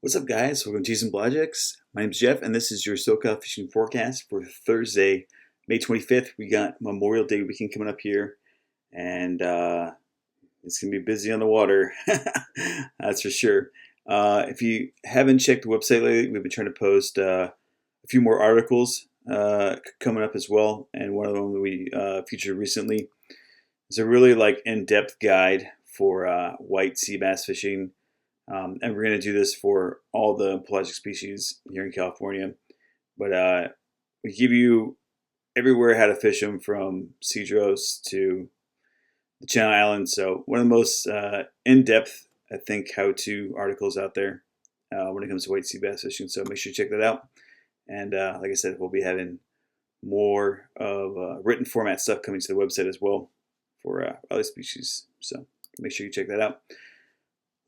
What's up, guys? Welcome to Pelagics. My name's Jeff, and this is your SoCal fishing forecast for Thursday, May 25th. We got Memorial Day weekend coming up here, and it's going to be busy on the water. That's for sure. If you haven't checked the website lately, we've been trying to post a few more articles coming up as well, and one of them that we featured recently is a really in-depth guide for white sea bass fishing. And we're going to do this for all the pelagic species here in California. But we give you everywhere how to fish them, from Cedros to the Channel Islands. So one of the most in-depth, I think, how-to articles out there when it comes to white sea bass fishing. So make sure you check that out. And like I said, we'll be having more of written format stuff coming to the website as well for other species. So make sure you check that out.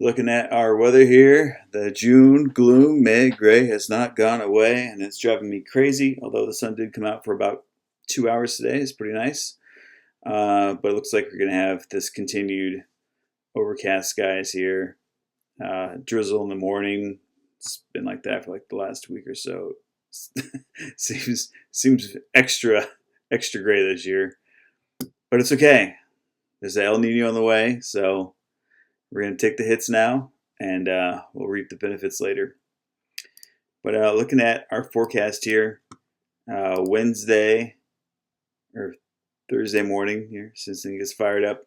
Looking at our weather here, the June gloom, May gray has not gone away, and it's driving me crazy, although the sun did come out for about 2 hours today. It's pretty nice. But it looks like we're going to have this continued overcast skies here. Drizzle in the morning. It's been like that for the last week or so. seems extra gray this year. But it's okay. There's the El Nino on the way, so we're going to take the hits now, and we'll reap the benefits later. But looking at our forecast here, Wednesday or Thursday morning here, since it gets fired up,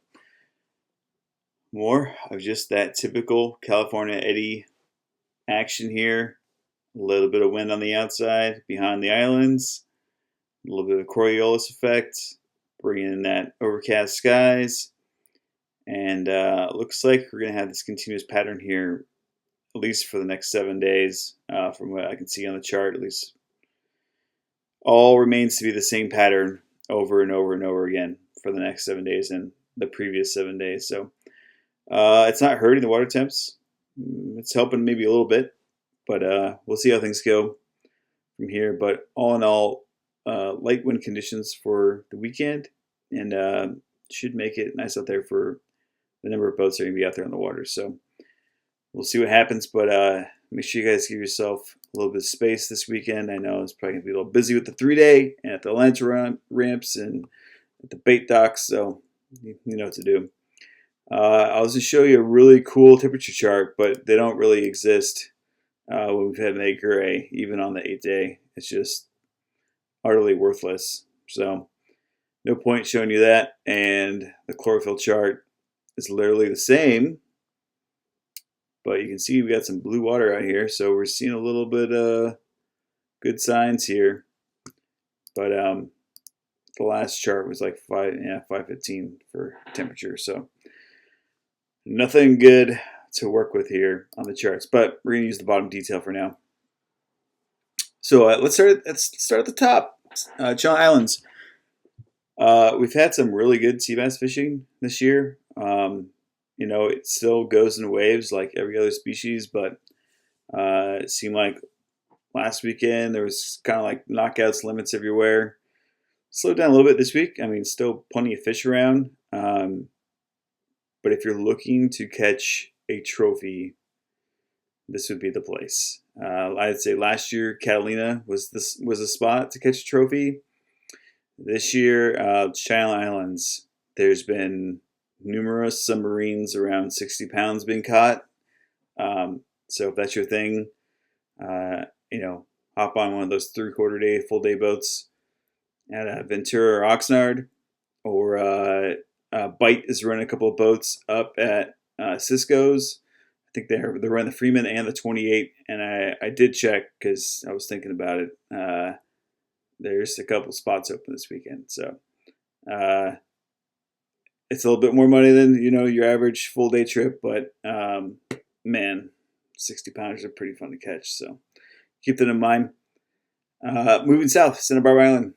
more of just that typical California eddy action here. A little bit of wind on the outside behind the islands, a little bit of Coriolis effect, bringing in that overcast skies. And looks like we're going to have this continuous pattern here, at least for the next 7 days, from what I can see on the chart. At least all remains to be the same pattern over and over and over again for the next 7 days and the previous 7 days. So it's not hurting the water temps. It's helping maybe a little bit, but we'll see how things go from here. But all in all, light wind conditions for the weekend, and should make it nice out there for the number of boats that are going to be out there on the water. So we'll see what happens, but make sure you guys give yourself a little bit of space this weekend. I know it's probably going to be a little busy with the 3-day and at the lunch ramps and at the bait docks, so you know what to do. I was going to show you a really cool temperature chart, but they don't really exist when we've had May gray, even on the 8-day. It's just utterly worthless. So no point showing you that. And the chlorophyll chart is literally the same, but you can see we got some blue water out here, so we're seeing a little bit of good signs here. But the last chart was like 515 for temperature, so nothing good to work with here on the charts. But we're gonna use the bottom detail for now. So let's start at the top. Channel Islands. We've had some really good sea bass fishing this year. It still goes in waves like every other species, but it seemed like last weekend there was kind of like knockouts, limits everywhere. Slowed down a little bit this week. I mean, still plenty of fish around. But if you're looking to catch a trophy, this would be the place. I'd say last year Catalina was a spot to catch a trophy. This year, Channel Islands, there's been numerous submarines around 60 pounds being caught. So if that's your thing, hop on one of those 3/4 day, full day boats at Ventura or Oxnard, or Bite is running a couple of boats up at Cisco's. I think they're running the Freeman and the 28, and I did check because I was thinking about it. There's a couple spots open this weekend, so it's a little bit more money than your average full day trip, but man, 60 pounders are pretty fun to catch, so keep that in mind. Moving south, Santa Barbara Island.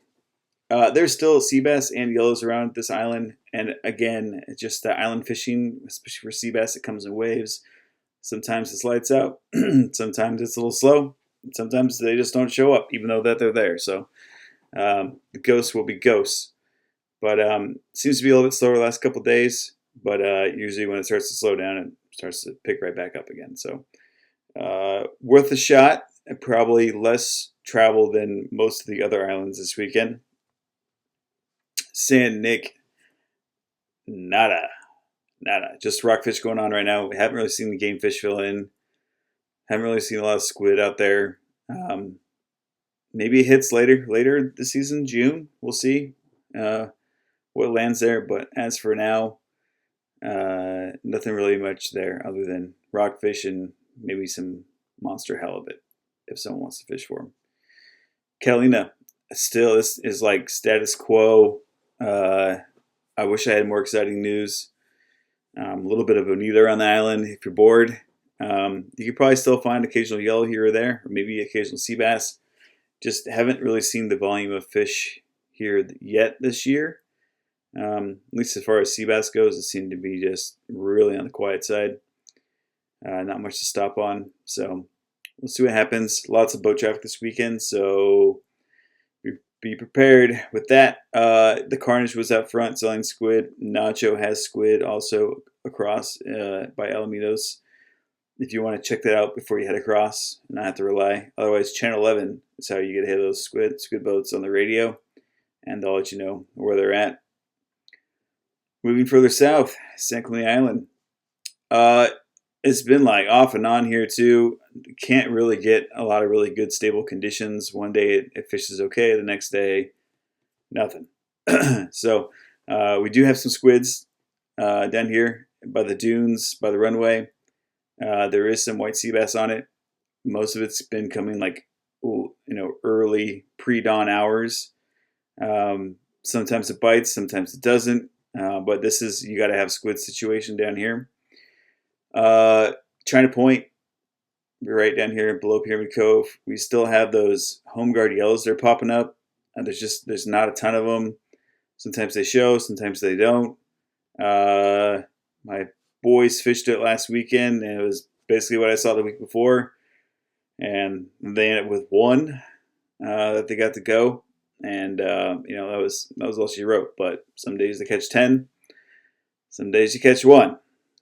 There's still sea bass and yellows around this island, and again, it's just the island fishing, especially for sea bass, it comes in waves. Sometimes it's lights out, sometimes it's a little slow, and sometimes they just don't show up, even though that they're there. So the ghosts will be ghosts. But seems to be a little bit slower the last couple of days, but usually when it starts to slow down, it starts to pick right back up again. So Worth a shot. Probably less travel than most of the other islands this weekend. San Nick, nada. Nada. Just rockfish going on right now. We haven't really seen the game fish fill in. Haven't really seen a lot of squid out there. Maybe it hits later this season, June. We'll see what lands there. But as for now, nothing really much there other than rockfish and maybe some monster halibut if someone wants to fish for them. Catalina, still this is like status quo. I wish I had more exciting news. A little bit of a neither on the island. If you're bored, you could probably still find occasional yellow here or there, or maybe occasional sea bass. Just haven't really seen the volume of fish here yet this year. At least as far as sea bass goes, it seemed to be just really on the quiet side. Not much to stop on. So we'll see what happens. Lots of boat traffic this weekend, so be prepared with that. The Carnage was out front selling squid. Nacho has squid also across by Alamitos. If you want to check that out before you head across and not have to rely. Otherwise, Channel 11 is how you get ahead of those squid boats on the radio, and they'll let you know where they're at. Moving further south, San Clemente Island. It's been like off and on here too. Can't really get a lot of really good stable conditions. One day it fishes okay, the next day nothing. So we do have some squids down here by the dunes, by the runway. There is some white sea bass on it. Most of it's been coming like early pre-dawn hours. Sometimes it bites, sometimes it doesn't. But this is, you got to have squid situation down here. China Point, right down here below Pyramid Cove. We still have those home guard yellows that are popping up. There's not a ton of them. Sometimes they show, sometimes they don't. My boys fished it last weekend, and it was basically what I saw the week before. And they ended up with one that they got to go. And that was all she wrote. But some days they catch 10, some days you catch one.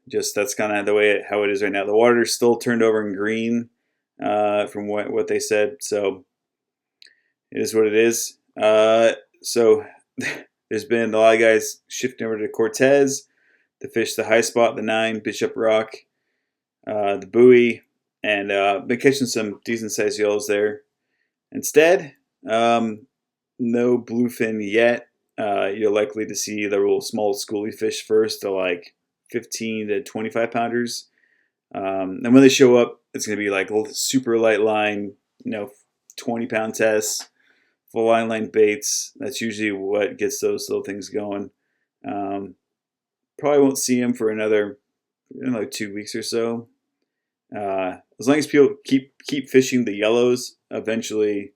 Just that's kind of the way how it is right now. The water's still turned over in green from what they said. So it is what it is. So there's been a lot of guys shifting over to Cortez to fish the high spot, the 9, Bishop Rock, the buoy, and been catching some decent sized yellows there. Instead, no bluefin yet. You're likely to see the real small schoolie fish first, to like 15 to 25 pounders. And when they show up, it's going to be like super light line, 20-pound tests, full line baits. That's usually what gets those little things going. Probably won't see them for another 2 weeks or so. As long as people keep fishing the yellows, eventually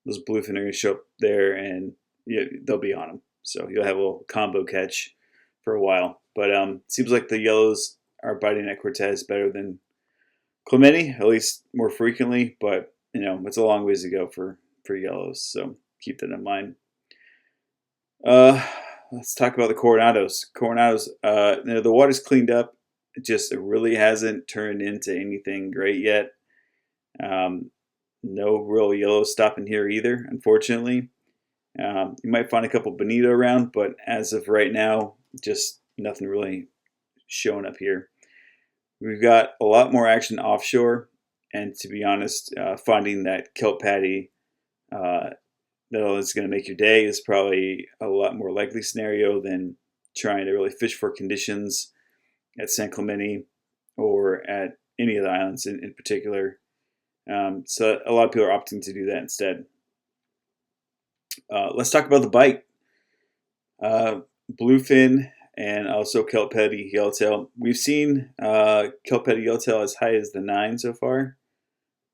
those bluefin are going to show up there, and they'll be on them. So you'll have a little combo catch for a while. But it seems like the yellows are biting at Cortez better than Clemente, at least more frequently. But it's a long ways to go for yellows, so keep that in mind. Let's talk about the Coronados. The water's cleaned up. It really hasn't turned into anything great yet. No real yellow stopping here either, unfortunately. You might find a couple bonito around, but as of right now, just nothing really showing up here. We've got a lot more action offshore, and to be honest, finding that kelp patty that is going to make your day is probably a lot more likely scenario than trying to really fish for conditions at San Clemente or at any of the islands in particular. So a lot of people are opting to do that instead. Let's talk about the bite. Bluefin and also kelp patty yellowtail. We've seen kelp patty yellowtail as high as the 9 so far,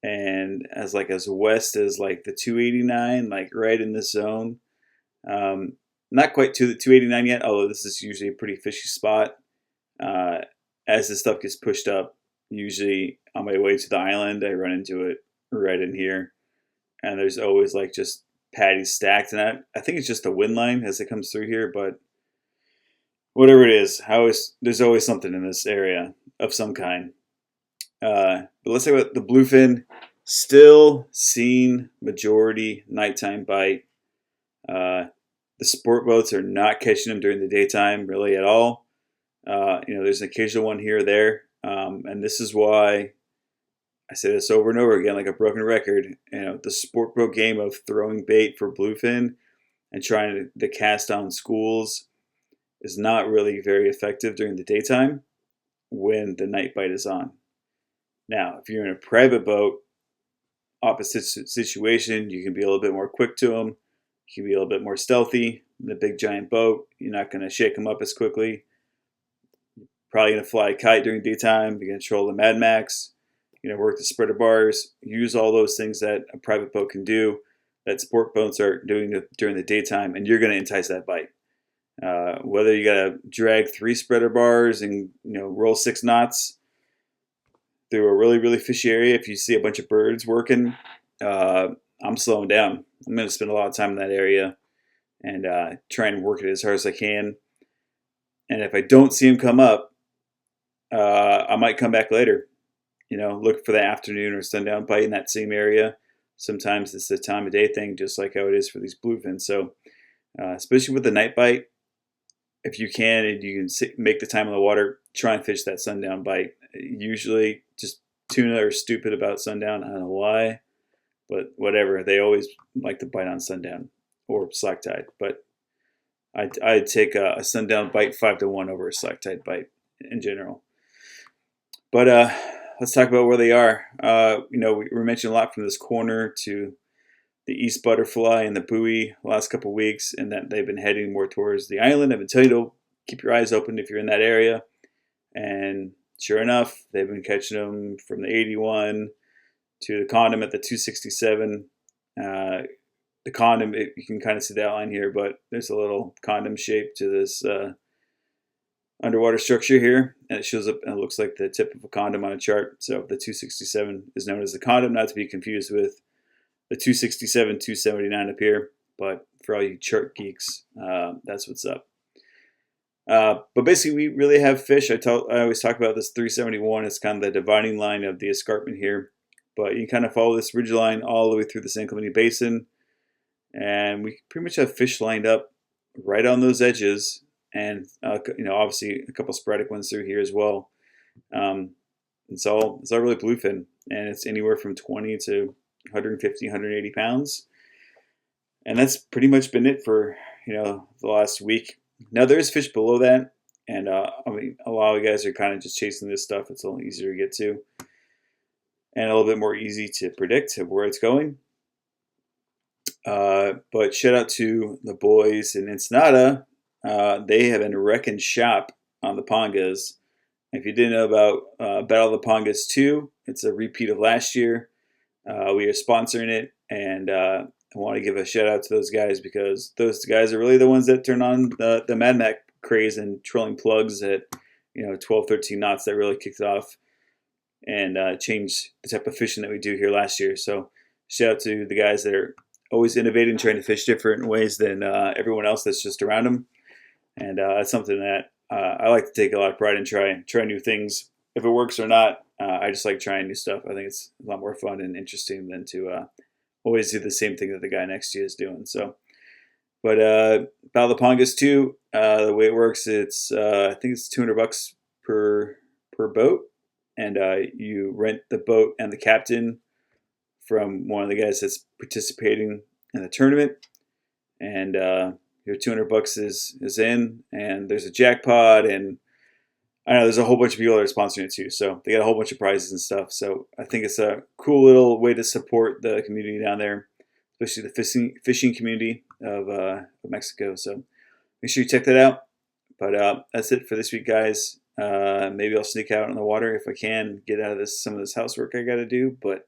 and as west as like the 289, like right in this zone. Not quite to the 289 yet, although this is usually a pretty fishy spot. As this stuff gets pushed up, usually on my way to the island, I run into it right in here, and there's always just patties stacked, and I think it's just a wind line as it comes through here, but whatever it is, there's always something in this area of some kind. But let's talk about the bluefin. Still seen majority nighttime bite. The sport boats are not catching them during the daytime really at all. There's an occasional one here or there. And this is why I say this over and over again, like a broken record. The sport boat game of throwing bait for bluefin and trying to cast on schools is not really very effective during the daytime when the night bite is on. Now, if you're in a private boat, opposite situation, you can be a little bit more quick to them. You can be a little bit more stealthy. In a big giant boat, you're not going to shake them up as quickly. You're probably going to fly a kite during daytime. You're going to control the Mad Max. Work the spreader bars. Use all those things that a private boat can do that sport boats are doing during the daytime, and you're going to entice that bite. Whether you got to drag 3 spreader bars and roll 6 knots through a really, really fishy area, if you see a bunch of birds working, I'm slowing down. I'm going to spend a lot of time in that area and try and work it as hard as I can. And if I don't see them come up, I might come back later. Look for the afternoon or sundown bite in that same area. Sometimes it's the time of day thing, just like how it is for these bluefin. So, especially with the night bite, if you can and you can make the time on the water, try and fish that sundown bite. Usually, just tuna are stupid about sundown. I don't know why, but whatever. They always like to bite on sundown or slack tide. But I'd take a sundown bite 5-1 over a slack tide bite in general. But let's talk about where they are. We mentioned a lot from this corner to the East Butterfly and the Buoy the last couple of weeks, and that they've been heading more towards the island. I've been telling you to keep your eyes open if you're in that area. And sure enough, they've been catching them from the 81 to the condom at the 267. The condom, you can kind of see the outline here, but there's a little condom shape to this underwater structure here, and it shows up and it looks like the tip of a condom on a chart. So the 267 is known as the condom, not to be confused with the 267, 279 up here. But for all you chart geeks, that's what's up. But basically, we really have fish. I always talk about this 371. It's kind of the dividing line of the escarpment here. But you can kind of follow this ridge line all the way through the San Clemente Basin. And we pretty much have fish lined up right on those edges. And, obviously a couple sporadic ones through here as well. It's all really bluefin. And it's anywhere from 20 to 150, 180 pounds. And that's pretty much been it for, the last week. Now, there's fish below that. And, a lot of guys are kind of just chasing this stuff. It's a little easier to get to. And a little bit more easy to predict of where it's going. But shout out to the boys in Ensenada. They have been wrecking shop on the Pongas. If you didn't know about Battle of the Pongas 2, it's a repeat of last year. We are sponsoring it, and I want to give a shout out to those guys because those guys are really the ones that turn on the Mad Max craze and trolling plugs at 12, 13 knots that really kicked it off and changed the type of fishing that we do here last year. So shout out to the guys that are always innovating, trying to fish different ways than everyone else that's just around them. And that's something that I like to take a lot of pride in, try new things. If it works or not, I just like trying new stuff. I think it's a lot more fun and interesting than to always do the same thing that the guy next to you is doing. So, but Battle of the Pongas 2, the way it works, it's I think it's $200 per boat, and you rent the boat and the captain from one of the guys that's participating in the tournament, and your $200 is in, and there's a jackpot, and I know there's a whole bunch of people that are sponsoring it too, so they got a whole bunch of prizes and stuff. So I think it's a cool little way to support the community down there, especially the fishing community of Mexico. So make sure you check that out. But that's it for this week, guys. Maybe I'll sneak out on the water if I can get out of some of this housework I got to do. But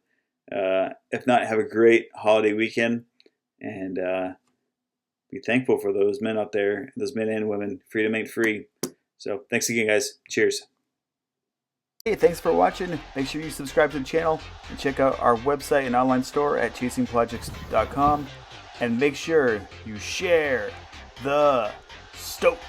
if not, have a great holiday weekend, and be thankful for those men out there, those men and women. Freedom ain't free. So thanks again, guys. Cheers. Hey, thanks for watching. Make sure you subscribe to the channel and check out our website and online store at chasingpelagics.com. And make sure you share the stoke.